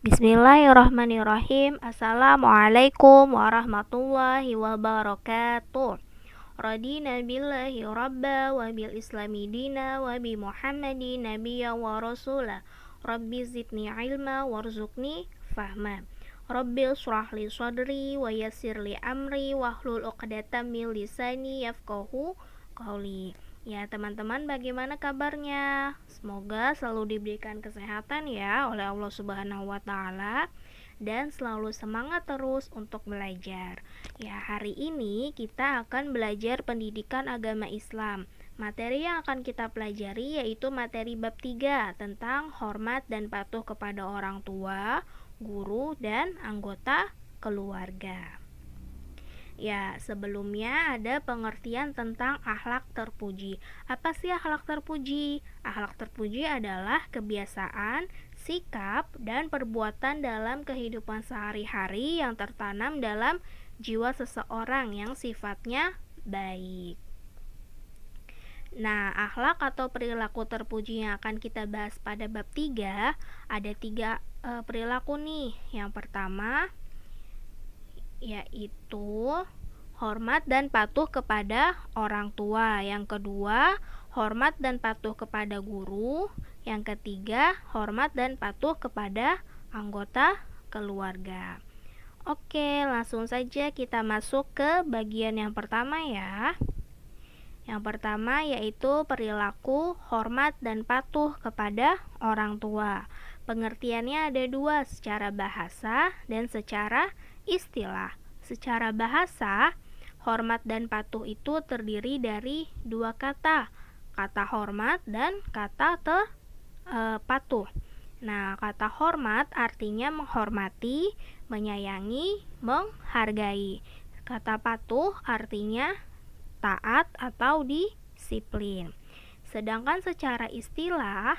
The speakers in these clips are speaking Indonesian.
Bismillahirrahmanirrahim. Assalamualaikum warahmatullahi wabarakatuh. Radina billahi rabba wa bil islami dina wa bi muhammadin nabiyya wa rasulah. Rabbi zidni ilma warzuqni fahma. Rabbi shrah li sadri wa yassir li amri wahlul 'uqdatam min lisani yafqahu qawli. Ya teman-teman, bagaimana kabarnya? Semoga selalu diberikan kesehatan ya oleh Allah Subhanahu wa Ta'ala, dan selalu semangat terus untuk belajar. Ya, hari ini kita akan belajar pendidikan agama Islam. Materi yang akan kita pelajari yaitu materi bab 3 tentang hormat dan patuh kepada orang tua, guru, dan anggota keluarga. Ya, sebelumnya ada pengertian tentang akhlak terpuji. Apa sih akhlak terpuji? Akhlak terpuji adalah kebiasaan, sikap, dan perbuatan dalam kehidupan sehari-hari yang tertanam dalam jiwa seseorang yang sifatnya baik. Nah, akhlak atau perilaku terpuji yang akan kita bahas pada bab 3, ada 3 perilaku nih. Yang pertama yaitu hormat dan patuh kepada orang tua. Yang kedua, hormat dan patuh kepada guru. Yang ketiga, hormat dan patuh kepada anggota keluarga. Oke, langsung saja kita masuk ke bagian yang pertama ya. Yang pertama yaitu perilaku hormat dan patuh kepada orang tua. Pengertiannya ada 2, secara bahasa dan secara istilah. Secara bahasa, hormat dan patuh itu terdiri dari 2 kata. Kata hormat dan kata patuh. Nah, kata hormat artinya menghormati, menyayangi, menghargai. Kata patuh artinya taat atau disiplin. Sedangkan secara istilah,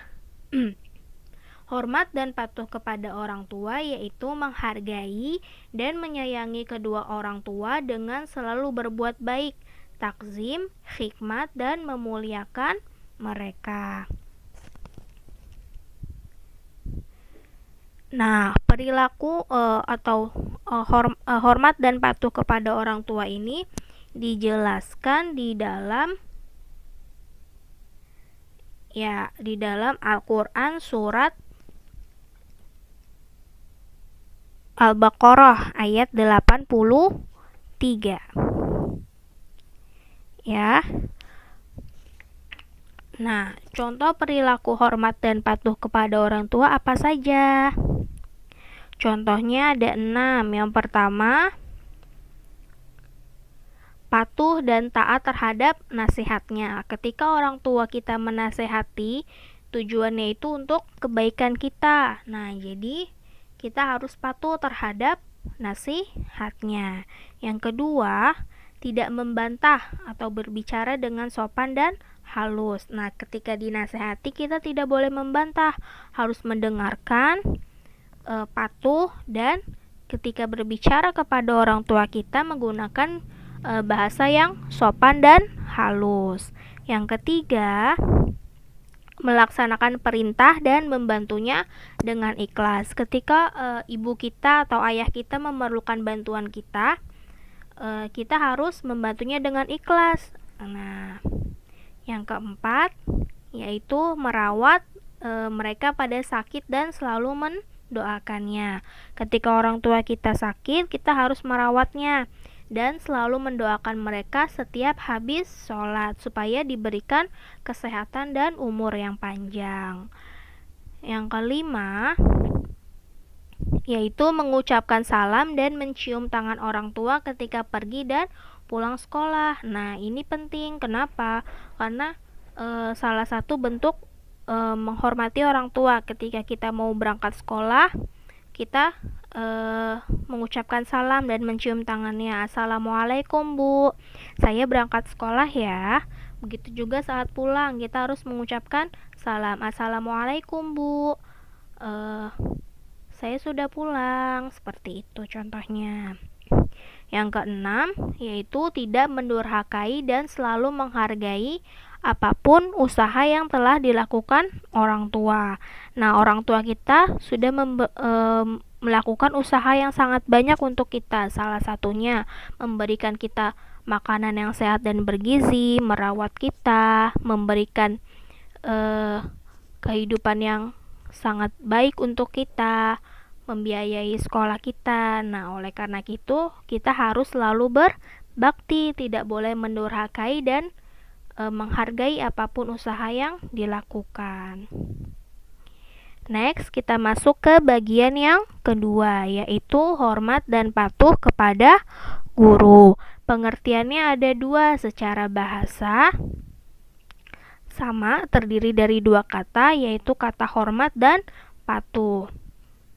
hormat dan patuh kepada orang tua yaitu menghargai dan menyayangi kedua orang tua dengan selalu berbuat baik, takzim, khidmat, dan memuliakan mereka. Nah, perilaku hormat dan patuh kepada orang tua ini dijelaskan di dalam Al-Qur'an surat Al-Baqarah ayat 83. Ya. Nah, contoh perilaku hormat dan patuh kepada orang tua apa saja? Contohnya ada 6. Yang pertama, patuh dan taat terhadap nasihatnya. Ketika orang tua kita menasehati, tujuannya itu untuk kebaikan kita. Nah, jadi kita harus patuh terhadap nasihatnya. Yang kedua, tidak membantah atau berbicara dengan sopan dan halus. Nah, ketika dinasehati kita tidak boleh membantah, harus mendengarkan, patuh, dan ketika berbicara kepada orang tua kita menggunakan bahasa yang sopan dan halus. Yang ketiga, melaksanakan perintah dan membantunya dengan ikhlas. Ketika ibu kita atau ayah kita memerlukan bantuan kita, kita harus membantunya dengan ikhlas. Nah, yang keempat yaitu merawat mereka pada sakit dan selalu mendoakannya. Ketika orang tua kita sakit, kita harus merawatnya dan selalu mendoakan mereka setiap habis sholat supaya diberikan kesehatan dan umur yang panjang. Yang kelima yaitu mengucapkan salam dan mencium tangan orang tua ketika pergi dan pulang sekolah. Nah, ini penting. Kenapa? Karena salah satu bentuk menghormati orang tua. Ketika kita mau berangkat sekolah, kita mengucapkan salam dan mencium tangannya. Assalamualaikum Bu, saya berangkat sekolah ya. Begitu juga saat pulang, kita harus mengucapkan salam. Assalamualaikum Bu, saya sudah pulang. Seperti itu contohnya. Yang keenam yaitu tidak mendurhakai dan selalu menghargai apapun usaha yang telah dilakukan orang tua. Nah, orang tua kita sudah melakukan usaha yang sangat banyak untuk kita. Salah satunya memberikan kita makanan yang sehat dan bergizi, merawat kita, memberikan kehidupan yang sangat baik untuk kita, membiayai sekolah kita. Nah, oleh karena itu, kita harus selalu berbakti, tidak boleh mendurhakai dan menghargai apapun usaha yang dilakukan. Next, kita masuk ke bagian yang kedua, yaitu hormat dan patuh kepada guru. Pengertiannya ada dua secara bahasa. Sama, terdiri dari dua kata, yaitu kata hormat dan patuh.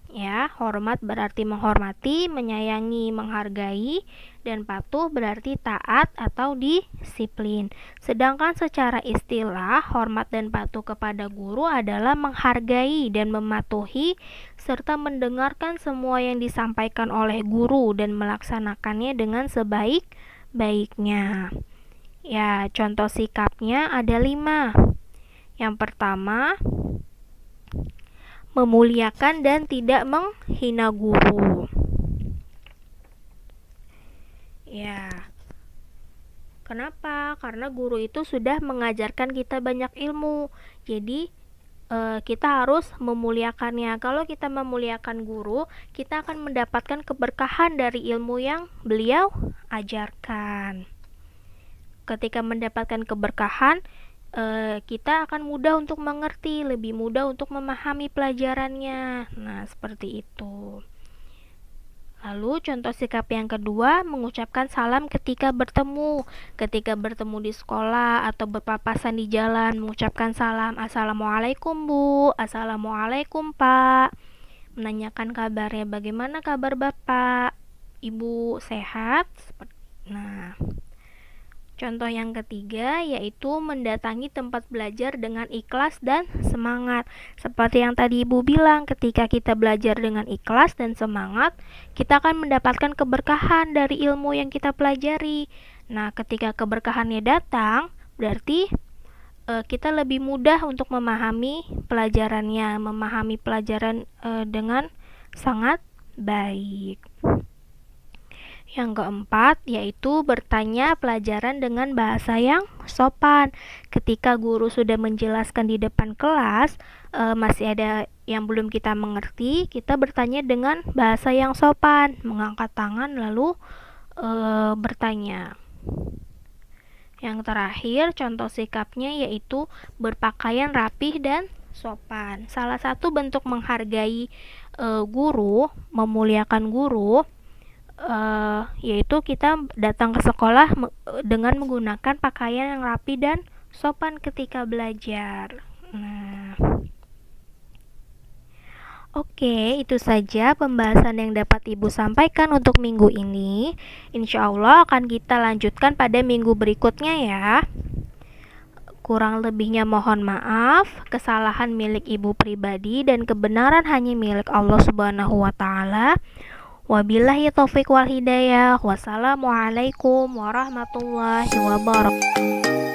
Ya, hormat berarti menghormati, menyayangi, menghargai, dan patuh berarti taat atau disiplin. Sedangkan secara istilah, hormat dan patuh kepada guru adalah menghargai dan mematuhi serta mendengarkan semua yang disampaikan oleh guru dan melaksanakannya dengan sebaik-baiknya. Ya, contoh sikapnya ada 5. Yang pertama, memuliakan dan tidak menghina guru. Ya, kenapa? Karena guru itu sudah mengajarkan kita banyak ilmu. Jadi kita harus memuliakannya. Kalau kita memuliakan guru, kita akan mendapatkan keberkahan dari ilmu yang beliau ajarkan. Ketika mendapatkan keberkahan, kita akan mudah untuk mengerti, lebih mudah untuk memahami pelajarannya. Nah, seperti itu. Lalu contoh sikap yang kedua, mengucapkan salam ketika bertemu. Ketika bertemu di sekolah atau berpapasan di jalan, mengucapkan salam, Assalamualaikum Bu, Assalamualaikum Pak. Menanyakan kabarnya, bagaimana kabar Bapak, Ibu, sehat? Nah, contoh yang ketiga yaitu mendatangi tempat belajar dengan ikhlas dan semangat. Seperti yang tadi Ibu bilang, ketika kita belajar dengan ikhlas dan semangat, kita akan mendapatkan keberkahan dari ilmu yang kita pelajari. Nah, ketika keberkahannya datang, berarti kita lebih mudah untuk memahami pelajarannya, memahami pelajaran dengan sangat baik. Yang keempat, yaitu bertanya pelajaran dengan bahasa yang sopan. Ketika guru sudah menjelaskan di depan kelas, masih ada yang belum kita mengerti, kita bertanya dengan bahasa yang sopan, mengangkat tangan lalu bertanya. Yang terakhir, contoh sikapnya yaitu berpakaian rapih dan sopan. Salah satu bentuk menghargai guru, memuliakan guru, yaitu kita datang ke sekolah dengan menggunakan pakaian yang rapi dan sopan ketika belajar. Nah, oke, itu saja pembahasan yang dapat Ibu sampaikan untuk minggu ini. Insya Allah akan kita lanjutkan pada minggu berikutnya ya. Kurang lebihnya mohon maaf, kesalahan milik Ibu pribadi dan kebenaran hanya milik Allah Subhanahu wa Ta'ala. Wabillahi taufiq wal hidayah. Wassalamualaikum warahmatullahi wabarakatuh.